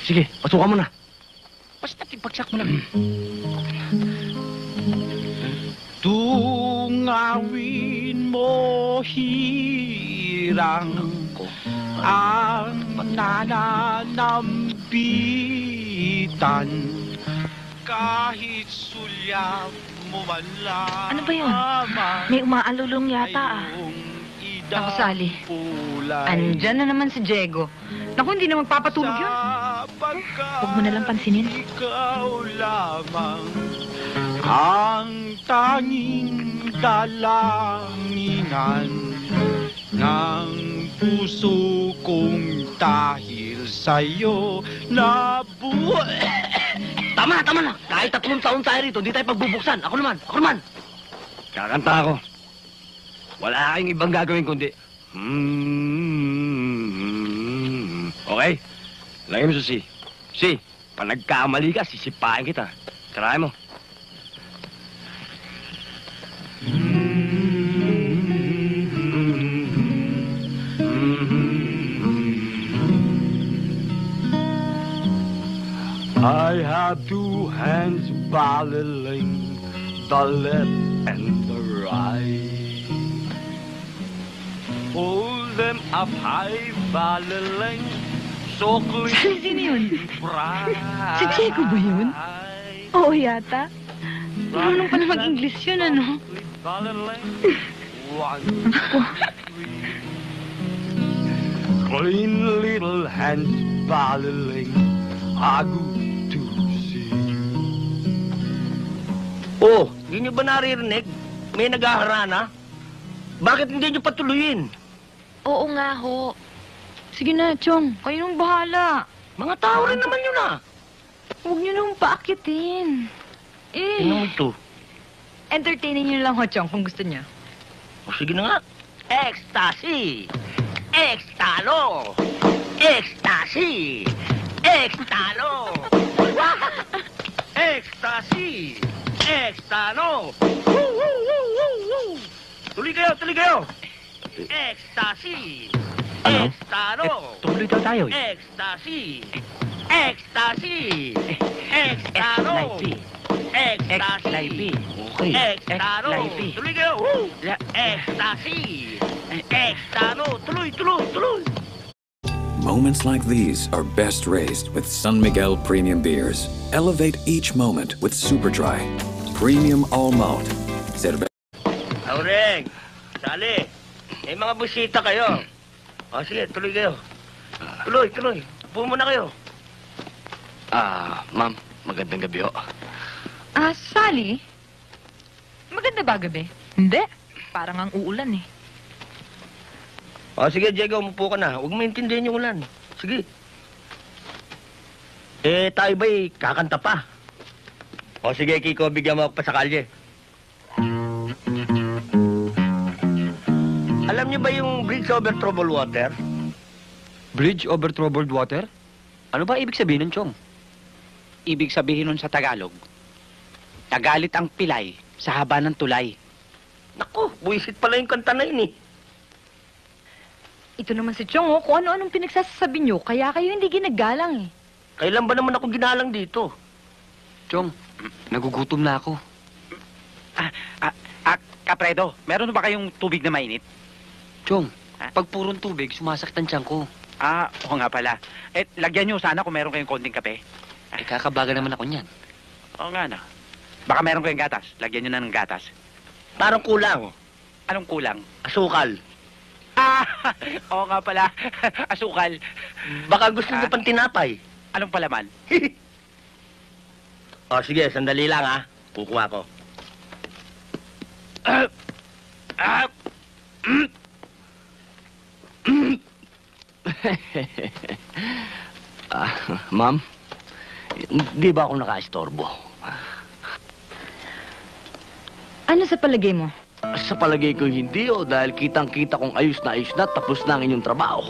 Sige, pasukan mo na. Basta ipagsak mo lang. Tungawin mo hirang ang nananambitan kahit sulyap mo man lang. Ano ba yun? May umaalulong yata Ako, Sally. Andyan na naman si Diego. Naku, hindi na magpapatulog yun. Huwag mo nalang pansinin. Ikaw lamang ang tanging dalanginan ng puso kong dahil sa'yo nabuhay. Tama na. Kahit 3 taon tayo rito, hindi tayo pagbubuksan. Ako naman. Kakanta ako. Wala kayong ibang gagawin kundi... Okay? Lagay mo sa C. C, pag nagkamali ka, sisipain kita. Try mo. I have 2 hands battling the left and the right. Hold them up high, battling so clean. Sino yun? Bright. Si Diego ba yun? Oo yata. Marunong pa na mag-English yun, ano? Clean little hands battling are good to see. Oh, hindi niyo ba naririnig? May naghaharana? Bakit hindi niyo patuloyin? Oo nga ho. Sige na, Chong. Kayo nang bahala. Mga tao rin naman yun Huwag niyo nang paakitin. Sino ito? Entertainin niyo lang ho, Chong, kung gusto niyo. O sige na nga. Ecstasy! Extalo! Ecstasy! Extalo! Ecstasy! Extalo! Woo, woo, woo, woo, woo! Tuloy kayo! Ecstasy! Ano? Extalo! Tuloy daw tayo eh. Ecstasy! Ecstasy! Extalo! Ecstasy! Okay. Extalo! Tuloy kayo! Woo! Ecstasy! Extalo! Tuloy! Moments like these are best raised with San Miguel Premium Beers. Elevate each moment with Super Dry. Premium All Malt. Aureng! Sali! May mga busita kayo. O sige, tuloy kayo. Tuloy. Upo muna kayo. Ma'am, magandang gabi ho. Sally? Maganda ba gabi? Hindi. Parang ang uulan eh. O sige, Diego, umupo ka na. Huwag mo intindihin yung ulan. Sige. Tayo ba'y kakanta pa? O sige, Kiko, bigyan mo ako pa sa kalye. Alam niyo ba yung bridge over troubled water? Bridge over troubled water? Ano ba ibig sabihin nun, Chong? Ibig sabihin nun sa Tagalog, nagalit ang pilay sa haba ng tulay. Naku, buwisit pala yung kanta na yun eh. Ito naman si Chong, kung ano-anong pinagsasabi niyo, kaya kayo hindi ginagalang eh. Kailan ba naman ako ginalang dito? Chong, nagugutom na ako. Kapredo, meron ba kayong tubig na mainit? Chong, pag purong tubig, sumasakit ang tiyan ko. Oo nga pala. Lagyan nyo sana kung meron kayong konting kape. Kakabaga naman ako niyan. Oo nga na. Baka meron kayong gatas. Lagyan nyo na ng gatas. Parang kulang. Anong kulang? Asukal. Oo nga pala. Asukal. Baka gusto niyo pang tinapay. Anong palaman? O sige, sandali lang ha. Kukuha ko. Ma'am, di ba ako nakaistorbo? Ano sa palagay mo? Sa palagay ko hindi dahil kitang-kita kong ayos na tapos na ang inyong trabaho.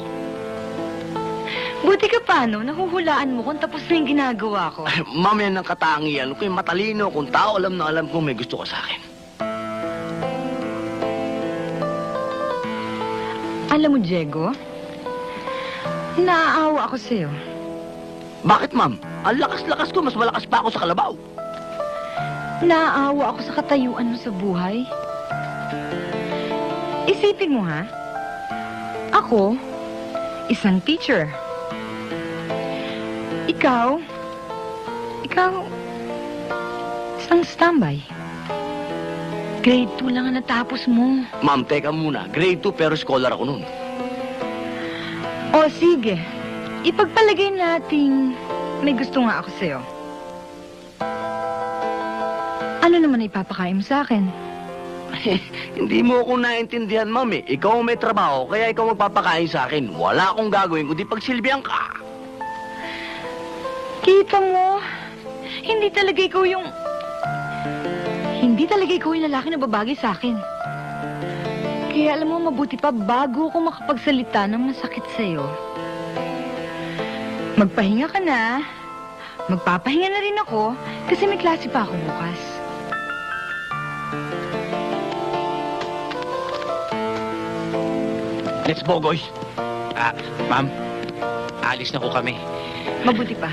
Buti ka pa, no? Nahuhulaan mo kung tapos na yung ginagawa ko. Ma'am, yan ang katangian. Kung matalino, kung tao, alam na alam kung may gusto ka sa akin. Alam mo, Diego, naaawa ako sa'yo. Bakit, ma'am? Ang lakas-lakas ko, mas malakas pa ako sa kalabaw. Naaawa ako sa katayuan mo sa buhay. Isipin mo, ha? Ako, isang teacher. Ikaw, isang standby. Grade 2 lang ang natapos mo. Ma'am, teka muna. Grade 2 pero scholar ako nun. O sige, ipagpalagay nating may gusto nga ako sa'yo. Ano naman ipapakain mo sa akin? Hindi mo ako naintindihan, ma'am eh. Ikaw ang may trabaho, kaya ikaw magpapakain sa akin. Wala akong gagawin kundi pagsilbihan ka. Kita mo, hindi talaga ikaw yung lalaki na babagay sa akin. Kaya alam mo, mabuti pa bago ako makapagsalita ng masakit sa'yo. Magpahinga ka na. Magpapahinga na rin ako kasi may klase pa ako bukas. Let's go, boys. Ma'am, alis na ko kami. Mabuti pa.